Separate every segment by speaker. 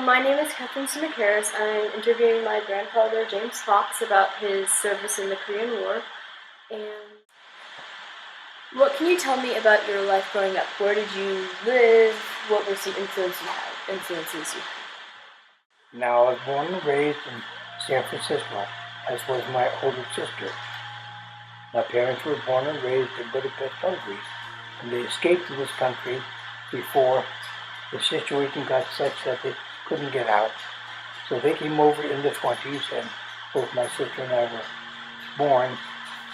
Speaker 1: My name is Catherine Simic-Harris. I'm interviewing my grandfather, James Fox, about his service in the Korean War. And what can you tell me about your life growing up? Where did you live? What was the influences you had?
Speaker 2: Now, I was born and raised in San Francisco, as was my older sister. My parents were born and raised in Budapest, Hungary, and they escaped to this country before the situation got such that they couldn't get out. So they came over in the 20s, and both my sister and I were born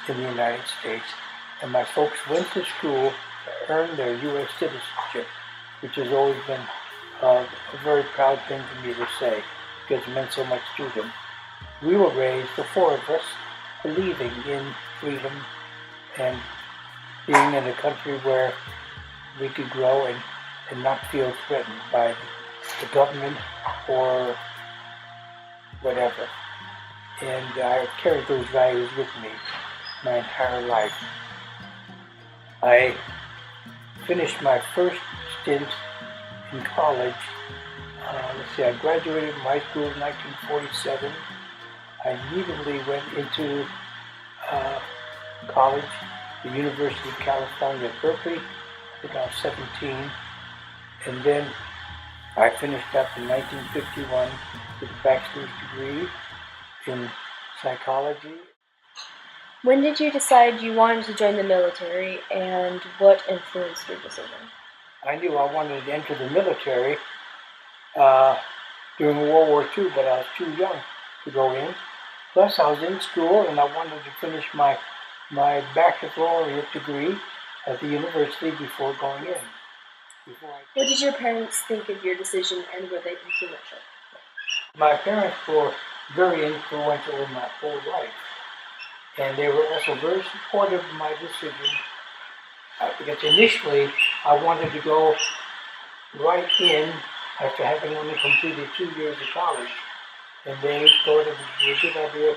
Speaker 2: in the United States. And my folks went to school to earn their U.S. citizenship, which has always been a very proud thing for me to say, because it meant so much to them. We were raised, the four of us, believing in freedom and being in a country where we could grow and not feel threatened by the government or whatever. And I carried those values with me my entire life. I finished my first stint in college. I graduated from high school in 1947. I immediately went into college, the University of California, Berkeley. I think I was 17. And then I finished up in 1951 with a bachelor's degree in psychology.
Speaker 1: When did you decide you wanted to join the military, and what influenced your decision?
Speaker 2: I knew I wanted to enter the military during World War II, but I was too young to go in. Plus, I was in school, and I wanted to finish my baccalaureate degree at the university before going in.
Speaker 1: What did your parents think of your decision, and were they influential?
Speaker 2: My parents were very influential in my whole life, and they were also very supportive of my decision, because initially I wanted to go right in after having only completed 2 years of college, and they thought it would be a good idea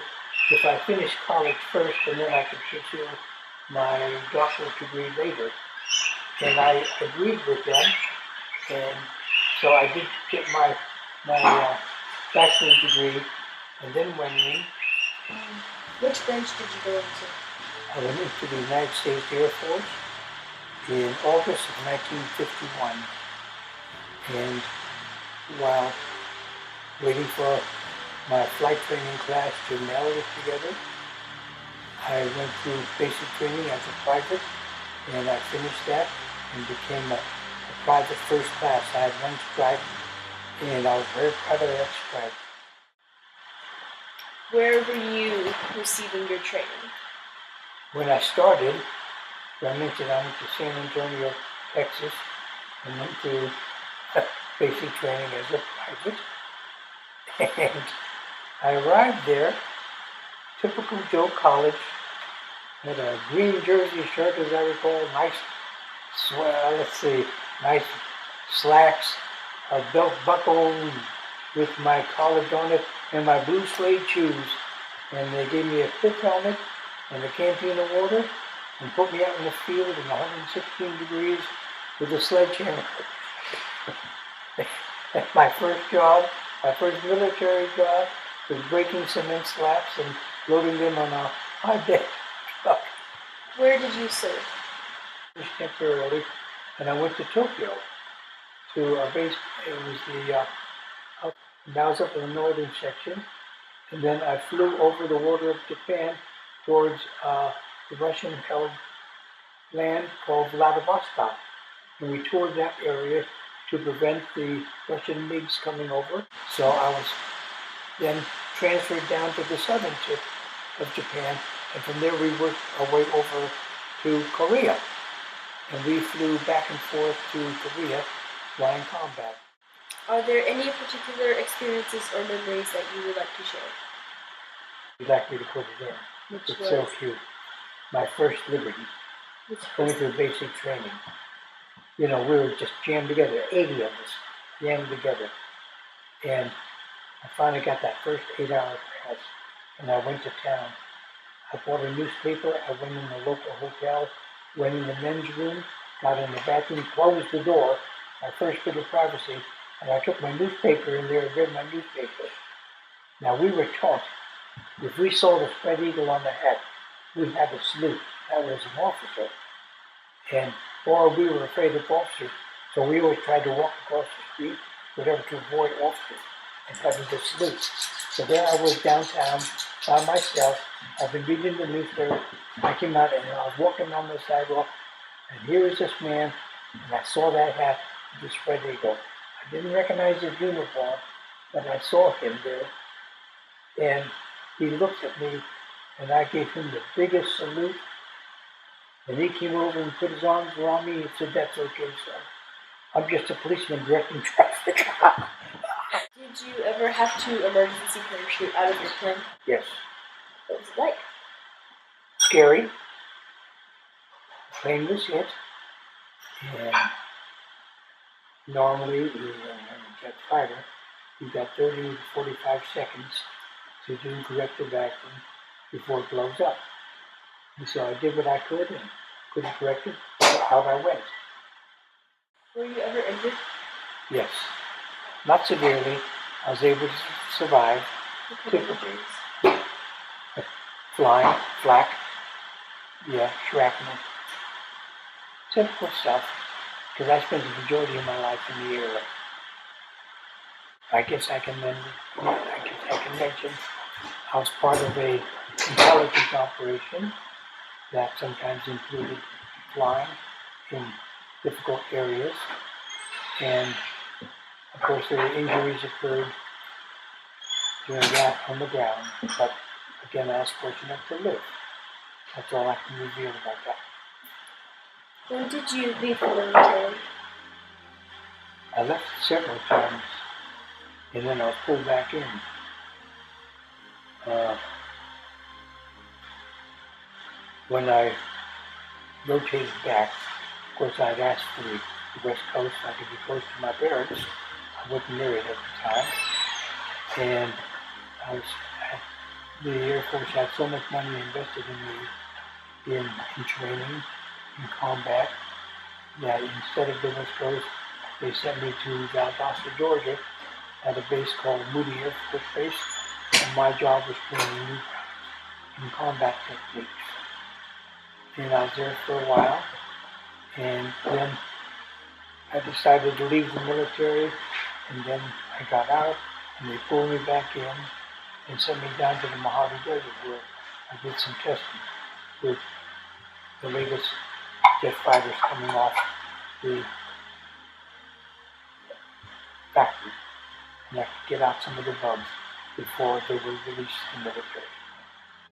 Speaker 2: if I finished college first, and then I could pursue my doctorate degree later. And I agreed with them, and so I did get my bachelor's degree, and then went in.
Speaker 1: Which branch did you go into?
Speaker 2: I went into the United States Air Force in August of 1951, and while waiting for my flight training class to nail it together, I went through basic training as a private, and I finished that and became a private first class. I had one stripe, and I was very proud of that stripe.
Speaker 1: Where were you receiving your training?
Speaker 2: When I started, I mentioned I went to San Antonio, Texas, and went through basic training as a private. And I arrived there, typical Joe College, had a green jersey shirt, as I recall, nice slacks, a belt buckle with my college on it, and my blue suede shoes. And they gave me a pith helmet and a canteen of water and put me out in the field in 116 degrees with a sledgehammer. My first job, my first military job, was breaking cement slabs and loading them on a high-deck truck.
Speaker 1: Where did you serve?
Speaker 2: Temporarily, and I went to Tokyo to a base. It was that was up in the northern section, and then I flew over the water of Japan towards the Russian-held land called Vladivostok, and we toured that area to prevent the Russian MiGs coming over. So I was then transferred down to the southern tip of Japan, and from there we worked our way over to Korea. And we flew back and forth to Korea, flying combat.
Speaker 1: Are there any particular experiences or memories that you would like to share?
Speaker 2: You'd like me to put it in? It's so cute. My first liberty, going through basic training. You know, we were just jammed together, 80 of us, jammed together. And I finally got that first 8-hour pass, and I went to town. I bought a newspaper, I went in the local hotel, went in the men's room, got in the bathroom, closed the door, my first bit of privacy, And I took my newspaper in there and read my newspaper. Now we were taught, if we saw the spread eagle on the hat, we'd have a salute. That was an officer. And boy, we were afraid of officers. So we always tried to walk across the street, whatever, to avoid officers and having to salute. So there I was downtown by myself. I've been reading the newspaper. I came out and I was walking on the sidewalk, and here is this man, and I saw that hat, the spread eagle. I didn't recognize his uniform, but I saw him there, and he looked at me, and I gave him the biggest salute, and he came over and put his arms around me and said, "That's okay, son. I'm just a policeman directing traffic."
Speaker 1: Did you ever have to emergency parachute out of your plane?
Speaker 2: Yes.
Speaker 1: What was it like?
Speaker 2: Scary. The plane was hit, and normally, in a jet fighter, you got 30 to 45 seconds to do corrective vacuum before it blows up. And so I did what I could and couldn't correct it, so out I went.
Speaker 1: Were you ever injured?
Speaker 2: Yes. Not severely. I was able to survive.
Speaker 1: What kind of injuries?
Speaker 2: Flying, flak, shrapnel. Typical stuff, because I spent the majority of my life in the air. I guess I can mention I was part of a intelligence operation that sometimes included flying in difficult areas, and of course there were injuries occurred during that on the ground, but again I was fortunate to live. That's all I can reveal about that.
Speaker 1: When did you leave the military?
Speaker 2: I left several times, and then I was pulled back in. When I rotated back, of course I'd asked for the West Coast so I could be close to my parents. I wasn't married at the time, and the Air Force had so much money invested in me in training, in combat, that instead of the West Coast, they sent me to Valdosta, Georgia, at a base called Moody Air Force Base, and my job was training newcomers in combat techniques. And I was there for a while, and then I decided to leave the military, and then I got out, and they pulled me back in and sent me down to the Mojave Desert where I did some testing with the latest jet fighters coming off the factory, and I could get out some of the bugs before they were released to the military.